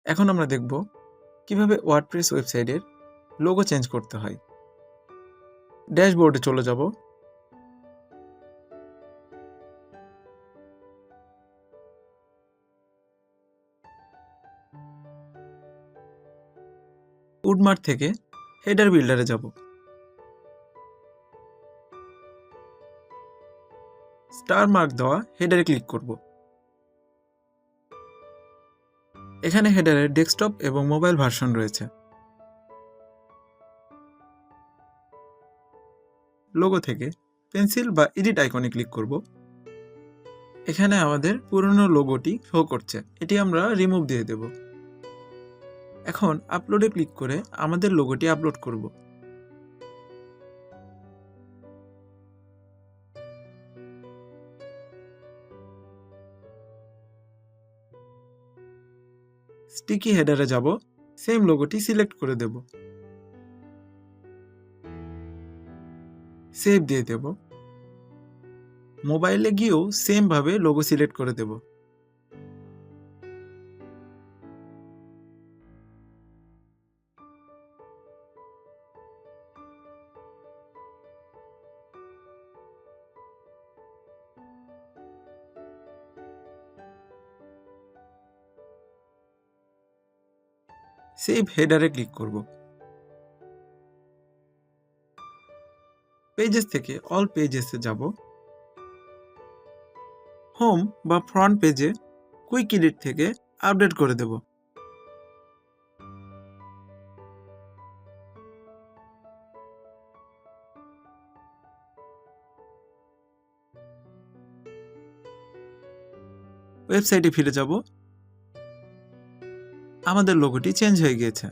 এখন আমরা দেখব কিভাবে ওয়ার্ডপ্রেস ওয়েবসাইটের লোগো চেঞ্জ করতে হয়। ড্যাশবোর্ডে চলে যাব। উডমার্ক থেকে হেডার বিল্ডারে যাব। স্টার মার্ক দেওয়া হেডারে ক্লিক করব। এখানে হেডারের ডেস্কটপ এবং মোবাইল ভার্সন রয়েছে। লোগো থেকে পেন্সিল বা এডিট আইকনে ক্লিক করব। এখানে আমাদের পুরনো লোগোটি শো করছে, এটি আমরা রিমুভ দিয়ে দেব। এখন আপলোডে ক্লিক করে আমাদের লোগোটি আপলোড করব। স্টিকি হেডারে যাব, সেম লোগোটি সিলেক্ট করে দেব, সেভ দিয়ে দেব। মোবাইলে গিয়েও সেম ভাবে লোগো সিলেক্ট করে দেব। সেভ হেডারে ক্লিক করব। পেজেস থেকে অল পেজেসে যাব। হোম বা ফ্রন্ট পেজে কুইক এডিট থেকে আপডেট করে দেব। ওয়েবসাইটে ফিরে যাব। আমাদের লোগোটি চেঞ্জ হয়ে গিয়েছে।